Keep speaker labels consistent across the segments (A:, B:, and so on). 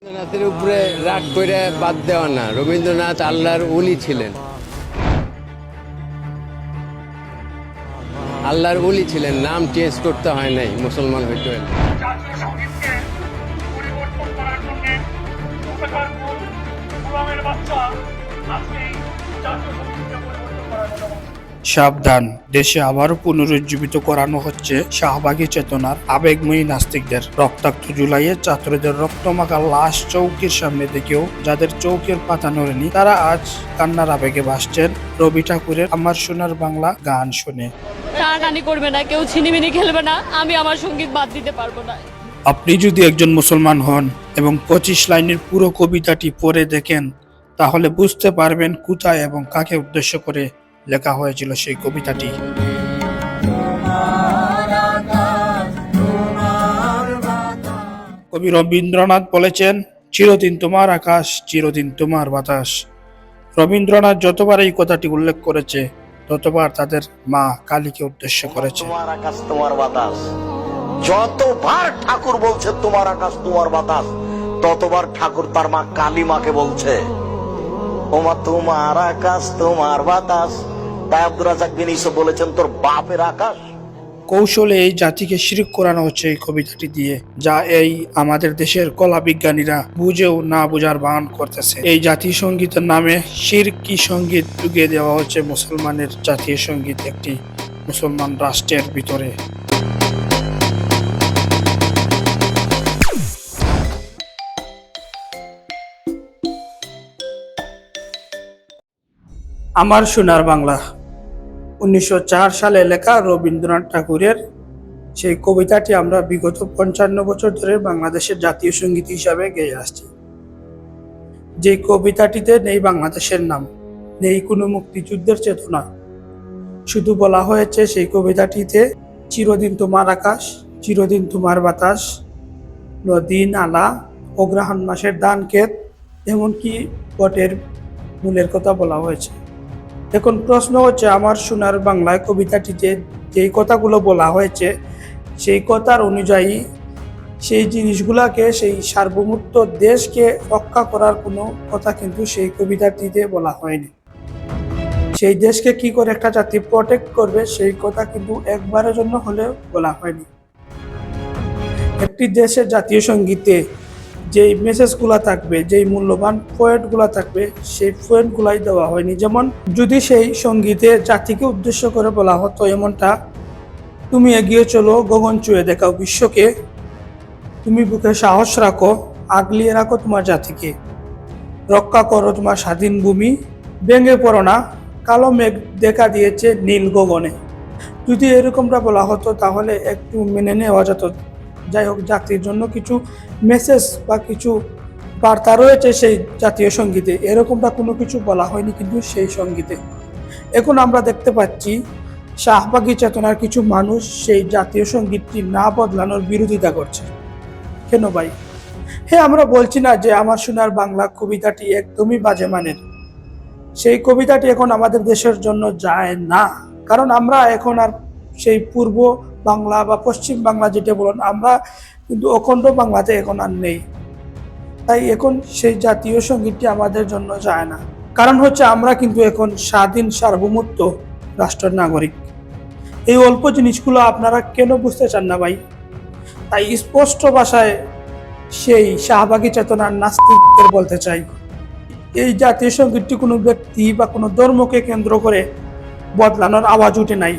A: রবীন্দ্রনাথের উপরে রাগ করে বাদ দেওয়া না। রবীন্দ্রনাথ আল্লাহর ওলি ছিলেন, আল্লাহর ওলি ছিলেন, নাম চেঞ্জ করতে হয় নাই মুসলমান হইতে হলে।
B: জাতীয় সঙ্গীতকে পরিবর্তন করার জন্য গোলামের বাচ্চা আজকে জাতীয় সঙ্গীতকে পরিবর্তন করার কথা বলছে।
C: সাবধান, দেশে আবারও পুনরুজ্জীবিত করানো হচ্ছে শাহবাগী চেতনার আবেগময়ী নাস্তিকদের। রক্তাক্ত জুলাইয়ে ছাত্রদের রক্তমাখা লাশ চৌকির সামনে দেখেও যাদের চৌকের পাতা নড়েনি, তারা আজ কান্নার আবেগে ভাসছেন রবি ঠাকুরের আমার সোনার বাংলা গান শুনে।
D: টানাটানি করবে না, কেউ ছিনিমিনি খেলবে না, আমি আমার সঙ্গীত বাদ দিতে পারবো না।
C: আপনি যদি একজন মুসলমান হন এবং 25 লাইনের পুরো কবিতাটি পড়ে দেখেন, তাহলে বুঝতে পারবেন কোথায় এবং কাকে উদ্দেশ্য করে লেখা হয়েছিল সেই কবিতাটি। কবি রবীন্দ্রনাথ বলেছেন, চিরদিন তোমার আকাশ, চিরদিন তোমার বাতাস। রবীন্দ্রনাথ যতবার এই কথাটি উল্লেখ করেছে, ততবার তাদের মা কালীকে উদ্দেশ্য করেছে।
E: তোমার আকাশ তোমার বাতাস, যতবার ঠাকুর বলছে তোমার আকাশ তোমার বাতাস, ততবার ঠাকুর তার মা কালী মাকে বলছে ওমা তোমার আকাশ তোমার বাতাস। তাই আব্দুর রাজ্জাক বিন ইউসুফ বলেছেন তোর বাপের আকাশ।
C: কৌশলে এই জাতিকে শিরক করানো হচ্ছে এই কবিতাটি দিয়ে, যা এই আমাদের দেশের কলা বিজ্ঞানীরা বুঝেও না বোঝার ভান করতেছে। এই জাতীয় সঙ্গীতের নামে শিরকি সঙ্গীত ঢুকিয়ে দেওয়া হচ্ছে মুসলমানের জাতীয় সঙ্গীত একটি মুসলমান রাষ্ট্রের ভিতরে। আমার সোনার বাংলা 1904 সালে লেখা রবীন্দ্রনাথ ঠাকুরের সেই কবিতাটি আমরা বিগত 55 বছর ধরে বাংলাদেশের জাতীয় সঙ্গীত হিসাবে গেয়ে আসছি। যে কবিতাটিতে নেই বাংলাদেশের নাম, নেই কোনো মুক্তিযুদ্ধের চেতনা, শুধু বলা হয়েছে সেই কবিতাটিতে চিরদিন তোমার আকাশ, চিরদিন তোমার বাতাস, নদী নালা অগ্রহায়ণ মাসের ধান ক্ষেত, এমনকি বটের মূলের কথা বলা হয়েছে। এখন প্রশ্ন হচ্ছে, আমার সোনার বাংলায় কবিতাটিতে যেই কথাগুলো বলা হয়েছে, সেই কথার অনুযায়ী সেই জিনিসগুলোকে, সেই সার্বভৌমত্ব দেশকে রক্ষা করার কোনো কথা কিন্তু সেই কবিতাটিতে বলা হয়নি। সেই দেশকে কি করে একটা জাতি প্রটেক্ট করবে, সেই কথা কিন্তু একবারের জন্য হলেও বলা হয়নি। একটি দেশের জাতীয় সঙ্গীতে যেই মেসেজগুলো থাকবে, যেই মূল্যবান পয়েন্টগুলো থাকবে, সেই পয়েন্টগুলাই দেওয়া হয়নি। যেমন যদি সেই সঙ্গীতে জাতিকে উদ্দেশ্য করে বলা হতো এমনটা, তুমি এগিয়ে চলো, গগন ছুঁয়ে দেখাও বিশ্বকে, তুমি বুকে সাহস রাখো, আগলিয়ে রাখো তোমার জাতিকে, রক্ষা করো তোমার স্বাধীন ভূমি, ভেঙে পড়ো না, কালো মেঘ দেখা দিয়েছে নীল গগনে। যদি এরকমটা বলা হতো তাহলে একটু মেনে নেওয়া যেত। যাই হোক, জাতির জন্য কিছু মেসেজ বা কিছু বার্তা রয়েছে সেই জাতীয় সঙ্গীতে, এরকমটা কোনো কিছু বলা হয়নি কিন্তু সেই সঙ্গীতে। এখন আমরা দেখতে পাচ্ছি শাহবাগী চেতনার কিছু মানুষ সেই জাতীয় সঙ্গীতটি না বদলানোর বিরোধিতা করছে। কেন ভাই? হ্যাঁ, আমরা বলছি না যে আমার সোনার বাংলা কবিতাটি একদমই বাজে মানের। সেই কবিতাটি এখন আমাদের দেশের জন্য যায় না, কারণ আমরা এখন আর সেই পূর্ব বাংলা বা পশ্চিম বাংলা যেটা বলুন, আমরা কিন্তু অখণ্ড বাংলাতে এখন আর নেই। তাই এখন সেই জাতীয় সঙ্গীতটি আমাদের জন্য যায় না। কারণ হচ্ছে আমরা কিন্তু এখন স্বাধীন সার্বভৌমত্ব রাষ্ট্রের নাগরিক। এই অল্প জিনিসগুলো আপনারা কেন বুঝতে চান না ভাই? তাই স্পষ্ট ভাষায় সেই শাহবাগী চেতনার নাস্তিকদের বলতে চাই, এই জাতীয় সঙ্গীতটি কোনো ব্যক্তি বা কোনো ধর্মকে কেন্দ্র করে বদলানোর আওয়াজ উঠে নাই।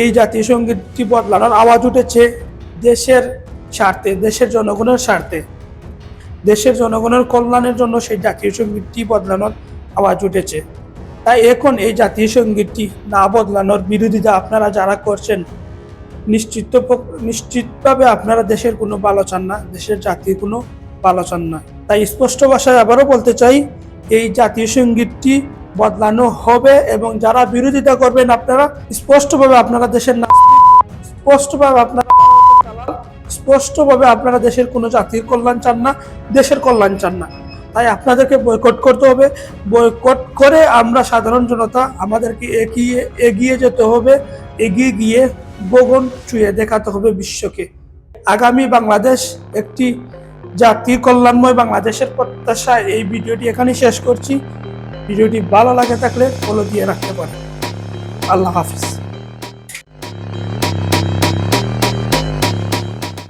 C: এই জাতীয় সঙ্গীতটি বদলানোর আওয়াজ উঠেছে দেশের স্বার্থে, দেশের জনগণের স্বার্থে, দেশের জনগণের কল্যাণের জন্য সেই জাতীয় সঙ্গীতটি বদলানোর আওয়াজ উঠেছে। তাই এখন এই জাতীয় সঙ্গীতটি না বদলানোর বিরোধিতা আপনারা যারা করছেন, নিশ্চিতভাবে আপনারা দেশের কোনো ভালো চান না, দেশের জাতির কোনো ভালো চান না। তাই স্পষ্ট ভাষায় আবারও বলতে চাই, এই জাতীয় সঙ্গীতটি বদলানো হবে এবং যারা বিরোধিতা করবেন আপনারা স্পষ্টভাবে আপনারা দেশের স্পষ্টভাবে আপনারা দেশের কোনো জাতির কল্যাণ চান না, দেশের কল্যাণ চান না। তাই আপনাদেরকে বয়কট করতে হবে। বয়কট করে আমরা সাধারণ জনতা আমাদেরকে এগিয়ে যেতে হবে, এগিয়ে গিয়ে গগন ছুঁয়ে দেখাতে হবে বিশ্বকে। আগামী বাংলাদেশ একটি জাতি কল্যাণময় বাংলাদেশের প্রত্যাশায় এই ভিডিওটি এখানেই শেষ করছি। ভিডিওটি ভালো লাগে থাকলে ফলো দিয়ে রাখতে পারেন। আল্লাহ হাফিজ।